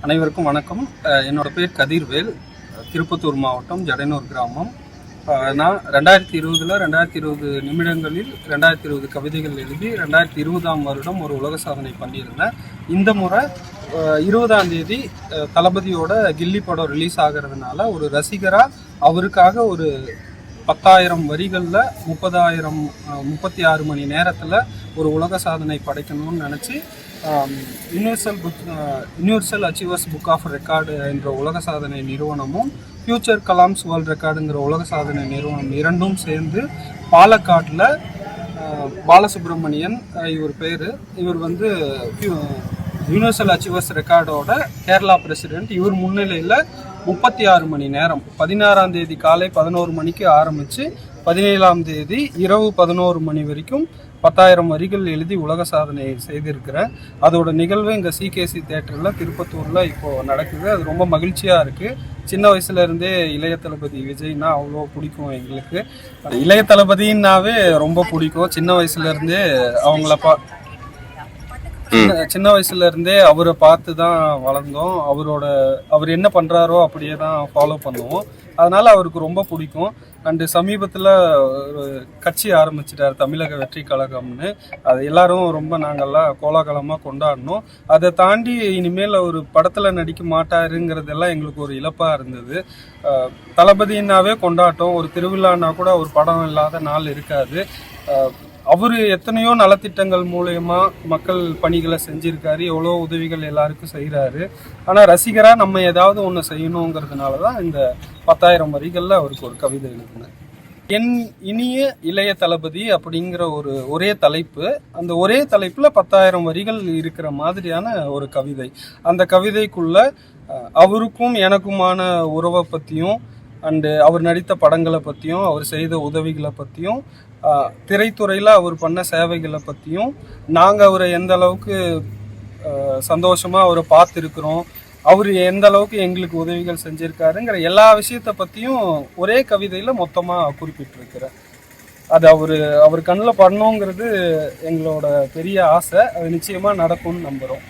அனைவருக்கும் வணக்கம். என்னோட பேர் கதிர்வேல், திருப்பத்தூர் மாவட்டம் ஜடனூர் கிராமம். நான் 2020 நிமிடங்களில் 2020 கவிதைகள் எழுதி 2020ஆம் வருடம் ஒரு உலக சாதனை பண்ணியிருந்தேன். இந்த முறை 20ஆம் தேதி தளபதியோட கில்லி படம் ரிலீஸ் ஆகிறதுனால ஒரு ரசிகராக அவருக்காக ஒரு 10,000 வரிகளில் 36 மணி நேரத்தில் ஒரு உலக சாதனை படைக்கணும்னு நினச்சி universal achievers book of record என்ற உலக சாதனை நிறுவனமும் ஃபியூச்சர் கலாம்ஸ் வேர்ல்ட் ரெக்கார்டுங்கிற உலக சாதனை நிறுவனம் இரண்டும் சேர்ந்து பாலக்காட்டில் பாலசுப்ரமணியன் இவர் பேர், இவர் வந்து யூனிவர்சல் அச்சீவர்ஸ் ரெக்கார்டோட கேரளா பிரசிடென்ட். இவர் முன்னிலையில் 36 மணி நேரம் 16ஆம் தேதி காலை 11 மணிக்கு ஆரம்பித்து 17ஆம் தேதி இரவு 11 மணி வரைக்கும் 10,000 வரிகள் எழுதி உலக சாதனை செய்திருக்கிறேன். அதோட நிகழ்வு இங்கே சிகேசி தேட்டரில் திருப்பத்தூரில் இப்போது நடக்குது. அது ரொம்ப மகிழ்ச்சியாக இருக்குது. சின்ன வயசுலேருந்தே இளைய தளபதி விஜய்னா அவ்வளோ பிடிக்கும் எங்களுக்கு. இளைய தளபதினாவே ரொம்ப பிடிக்கும். சின்ன வயசுலேருந்தே சின்ன வயசுல இருந்தே அவரை பார்த்து தான் வளர்ந்தோம். அவர் என்ன பண்றாரோ அப்படியே தான் ஃபாலோ பண்ணுவோம். அதனால அவருக்கு ரொம்ப பிடிக்கும். அண்டு சமீபத்தில் ஒரு கட்சி ஆரம்பிச்சிட்டார், தமிழக வெற்றி கழகம்னு. அது எல்லாரும் ரொம்ப நாங்கள்லாம் கோலாகலமாக கொண்டாடினோம். அதை தாண்டி இனிமேல் ஒரு படத்தில் நடிக்க மாட்டாருங்கிறதெல்லாம் எங்களுக்கு ஒரு இழப்பாக இருந்தது. தளபதினாவே கொண்டாட்டம். ஒரு திருவிழான்னா கூட ஒரு படம் இல்லாத நாள் இருக்காது. அவர் எத்தனையோ நலத்திட்டங்கள் மூலயமா மக்கள் பணிகளை செஞ்சுருக்காரு, எவ்வளோ உதவிகள் எல்லாருக்கும் செய்கிறாரு. ஆனால் ரசிகராக நம்ம ஏதாவது ஒன்று செய்யணுங்கிறதுனால தான் இந்த 10,000 வரிகளில் அவருக்கு ஒரு கவிதை எழுதினேன். என் இனிய இளைய தளபதி அப்படிங்கிற ஒரே தலைப்பு. அந்த ஒரே தலைப்பில் 10,000 வரிகள் இருக்கிற மாதிரியான ஒரு கவிதை. அந்த கவிதைக்குள்ள அவருக்கும் எனக்குமான உறவை பற்றியும் அண்டு அவர் நடித்த படங்களை பற்றியும், அவர் செய்த உதவிகளை பற்றியும், திரைத்துறையில் அவர் பண்ண சேவைகளை பற்றியும், நாங்கள் அவரை எந்த அளவுக்கு சந்தோஷமாக அவரை பார்த்துருக்குறோம், அவர் எந்த அளவுக்கு எங்களுக்கு உதவிகள் செஞ்சுருக்காருங்கிற எல்லா விஷயத்தை பற்றியும் ஒரே கவிதையில் மொத்தமாக குறிப்பிட்டிருக்கிறேன். அது அவர் கண்ணில் பண்ணணுங்கிறது எங்களோட பெரிய ஆசை. அது நிச்சயமாக நடக்கும்னு நம்புகிறோம்.